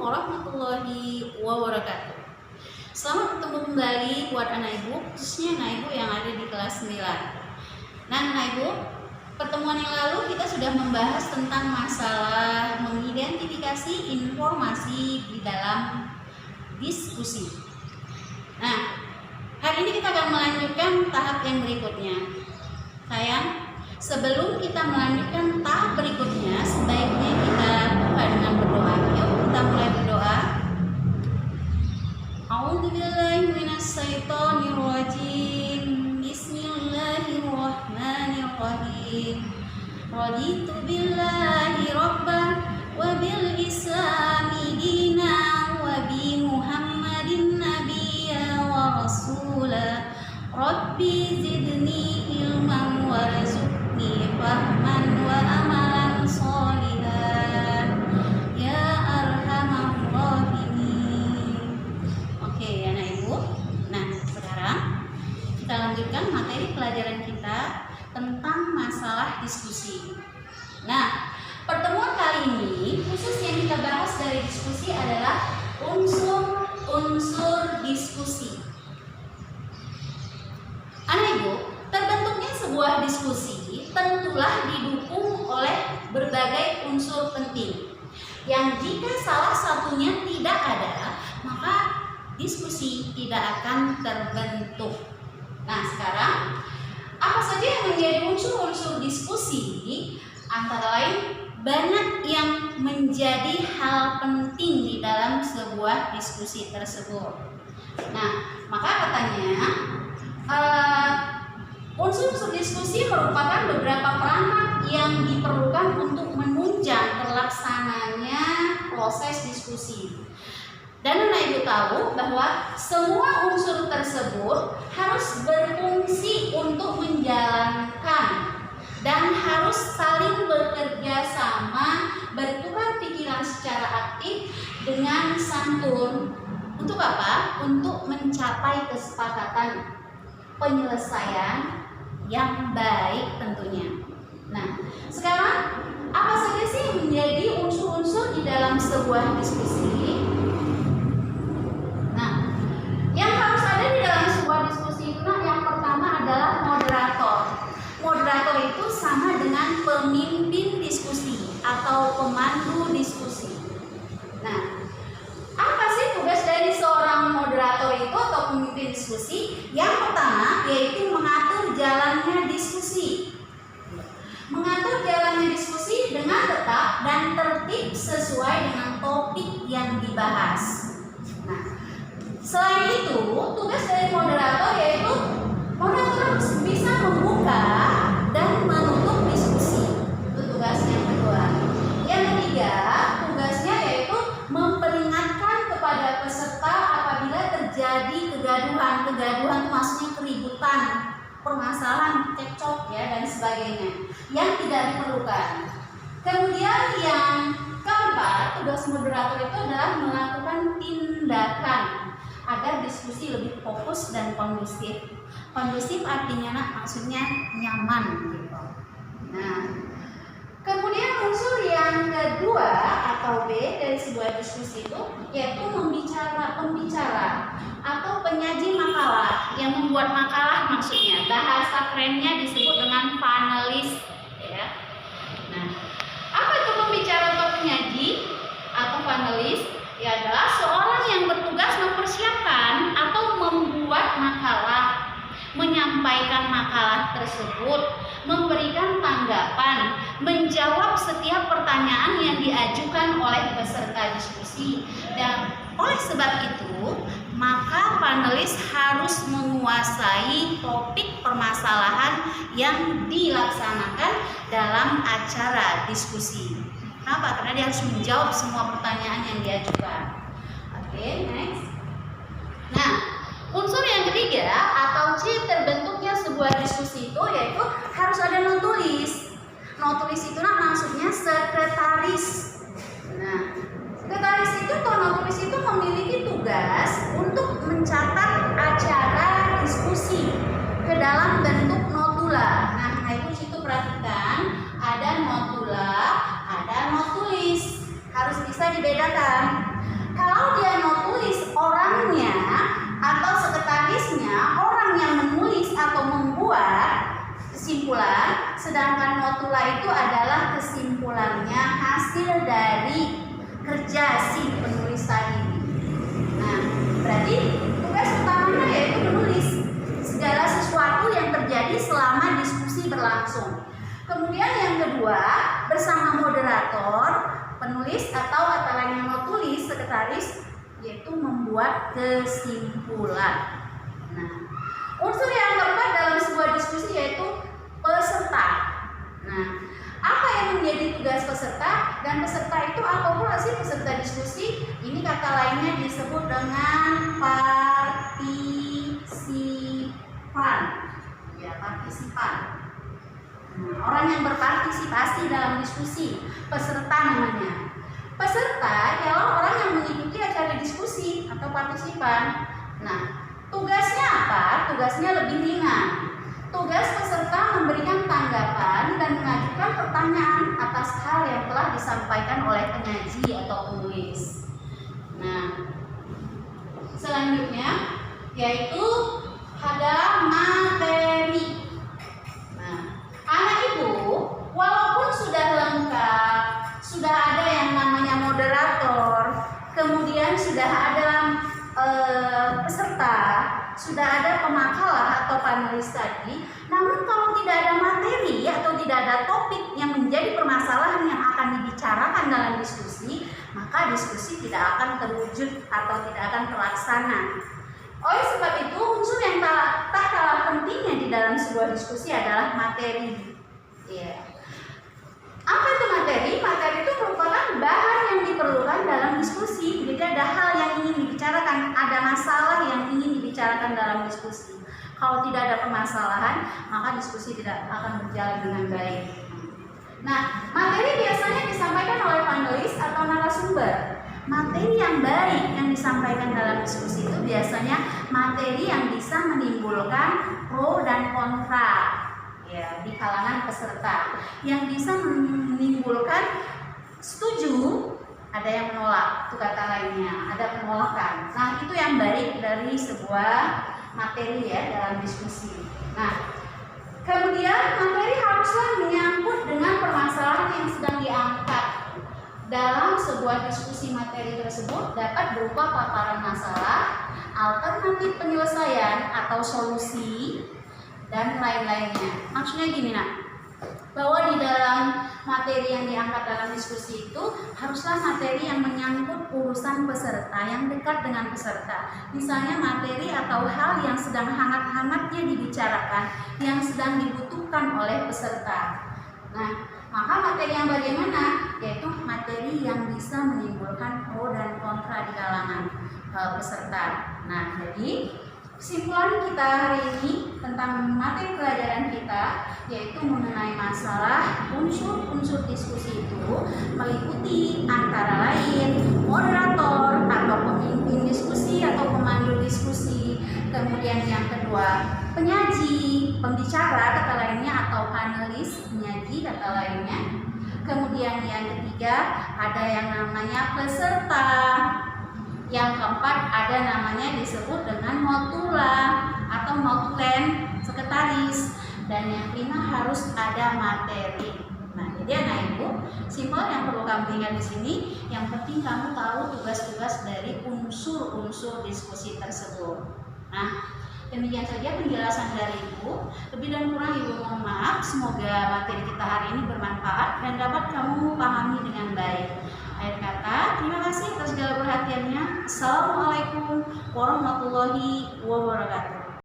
warahmatullahi wabarakatuh. Selamat bertemu kembali buat anak ibu, khususnya anak ibu yang ada di kelas 9. Nah anak ibu, pertemuan yang lalu kita sudah membahas tentang masalah mengidentifikasi informasi di dalam diskusi. Nah, hari ini kita akan melanjutkan tahap yang berikutnya. Sayang, sebelum kita melanjutkan tahap berikutnya, sebaiknya kita buka dengan berdoa. Yuk kita mulai berdoa. A'udzubillahi minasyaitonirrajim. Bismillahirrahmanirrahim. Raditu billahi rabban wa bil islami dinan wa bi Muhammadin nabiyya wa rasula. Rabbi zidni ilman warzuqni fahman wa amalan sholihan ya arhamar rahimin. Oke anak ibu, nah sekarang kita lanjutkan materi pelajaran kita tentang masalah diskusi. Nah, pertemuan kali ini khusus yang kita bahas dari diskusi adalah unsur-unsur diskusi. Anak ibu, terbentuknya sebuah diskusi tentulah didukung oleh berbagai unsur penting yang jika salah satunya tidak ada, maka diskusi tidak akan terbentuk. Nah sekarang, apa saja yang menjadi unsur-unsur diskusi? Antara lain banyak yang menjadi hal penting di dalam sebuah diskusi tersebut. Nah, maka katanya unsur-unsur diskusi merupakan beberapa perangkat yang diperlukan untuk menunjang terlaksananya proses diskusi. Dan anak ibu tahu bahwa semua unsur tersebut harus berfungsi untuk menjalankan dan harus saling bekerja sama, bertukar pikiran secara aktif dengan santun. Untuk apa? Untuk mencapai kesepakatan penyelesaian yang baik tentunya. Nah, sekarang apa saja sih yang menjadi unsur-unsur di dalam sebuah diskusi? Nah, yang harus ada di dalam sebuah diskusi itu, yang pertama adalah moderator. Moderator itu sama dengan pemimpin diskusi atau pemandu diskusi. Nah, apa sih tugas dari seorang moderator itu atau pemimpin diskusi? Yang pertama yaitu mengatur jalannya diskusi. Mengatur jalannya diskusi dengan tetap dan tertib sesuai dengan topik yang dibahas. Nah, selain itu, tugas dari moderator yaitu moderator harus bisa membuka dan menutup diskusi. Itu tugas yang kedua. Yang ketiga, tugasnya yaitu memperingatkan kepada peserta apabila terjadi kegaduhan. Kegaduhan itu maksudnya keributan, permasalahan, cekcok ya dan sebagainya yang tidak diperlukan. Kemudian yang keempat, tugas moderator itu adalah melakukan tindakan agar diskusi lebih fokus dan kondusif. Kondusif artinya maksudnya nyaman gitu. Nah, kemudian unsur yang kedua atau B dari sebuah diskusi itu yaitu pembicara atau penyaji makalah, yang membuat makalah maksudnya. Bahasa kerennya disebut dengan panelis ya. Nah, apa itu pembicara atau penyaji atau panelis? Ya adalah seorang yang bertugas mempersiapkan atau membuat makalah, menyampaikan makalah tersebut, memberikan tanggapan, menjawab setiap pertanyaan yang diajukan oleh peserta diskusi. Dan oleh sebab itu, maka panelis harus menguasai topik permasalahan yang dilaksanakan dalam acara diskusi. Kenapa? Karena dia harus menjawab semua pertanyaan yang diajukan. Oke, next. Nah, unsur yang ketiga atau C terbentuknya sebuah diskusi itu yaitu harus ada notulis. Notulis itu maksudnya sekretaris. Nah, sekretaris itu atau notulis itu memiliki tugas untuk mencatat acara diskusi ke dalam bentuk notula. Nah itu situ perhatikan ada notula, ada notulis. Harus bisa dibedakan. sedangkan notula itu adalah kesimpulannya hasil dari kerja si penulis tadi. Nah, berarti tugas utamanya yaitu menulis segala sesuatu yang terjadi selama diskusi berlangsung. Kemudian yang kedua, bersama moderator, penulis atau kata lainnya notulis, sekretaris, yaitu membuat kesimpulan. Nah, unsur yang keempat dalam sebuah diskusi yaitu peserta. Nah, apa yang menjadi tugas peserta, dan peserta itu apa pula sih peserta diskusi? Ini kata lainnya disebut dengan partisipan. Ya, partisipan. Nah, orang yang berpartisipasi dalam diskusi, peserta namanya. Peserta ialah orang yang mengikuti acara diskusi atau partisipan. Nah, tugasnya apa? Tugasnya lebih ringan. Tugas peserta memberikan tanggapan dan mengajukan pertanyaan atas hal yang telah disampaikan oleh penyaji atau penulis. Nah, selanjutnya yaitu adalah materi. Nah, anak ibu, walaupun sudah lengkap, sudah ada yang namanya moderator, kemudian sudah ada peserta, sudah ada pemakalah atau panelis tadi, namun kalau tidak ada materi atau tidak ada topik yang menjadi permasalahan yang akan dibicarakan dalam diskusi, maka diskusi tidak akan terwujud atau tidak akan terlaksana. Oleh sebab itu, unsur yang tak kalah pentingnya di dalam sebuah diskusi adalah materi. Ya. Apa itu materi? Materi itu merupakan bahan yang diperlukan dalam diskusi. Jadi ada hal yang ingin dibicarakan, ada masalah yang ingin dibicarakan dalam diskusi. Kalau tidak ada permasalahan, maka diskusi tidak akan berjalan dengan baik. Nah, materi biasanya disampaikan oleh panelis atau narasumber. Materi yang baik yang disampaikan dalam diskusi itu biasanya materi yang bisa menimbulkan pro dan kontra, ya, di kalangan peserta, yang bisa menimbulkan setuju, ada yang menolak, itu kata lainnya, ada penolakan. Nah, itu yang baik dari sebuah materi ya dalam diskusi. Nah, kemudian materi haruslah menyangkut dengan permasalahan yang sedang diangkat. Dalam sebuah diskusi, materi tersebut dapat berupa paparan masalah, alternatif penyelesaian atau solusi, dan lain-lainnya. Maksudnya gini nak, bahwa di dalam materi yang diangkat dalam diskusi itu haruslah materi yang menyangkut urusan peserta, yang dekat dengan peserta. Misalnya materi atau hal yang sedang hangat-hangatnya dibicarakan, yang sedang dibutuhkan oleh peserta. Nah, maka materi yang bagaimana? Yaitu materi yang bisa menimbulkan pro dan kontra di kalangan peserta. Nah, jadi kesimpulan kita hari ini tentang materi pelajaran kita yaitu mengenai masalah unsur-unsur diskusi itu meliputi antara lain moderator atau pemimpin diskusi atau pemandu diskusi, kemudian yang kedua penyaji, pembicara kata lainnya atau panelis, penyaji kata lainnya, kemudian yang ketiga ada yang namanya peserta. Yang keempat ada namanya disebut dengan notula atau notulen, sekretaris, dan yang kelima harus ada materi. Nah, jadi anak ibu, simpel yang perlu kamu ingat di sini, yang penting kamu tahu tugas-tugas dari unsur-unsur diskusi tersebut. Nah, demikian saja penjelasan dari ibu. Lebih dan kurang ibu mohon maaf. Semoga materi kita hari ini bermanfaat dan dapat kamu pahami dengan baik. Akhir kata, terima kasih atas segala perhatiannya. Assalamualaikum warahmatullahi wabarakatuh.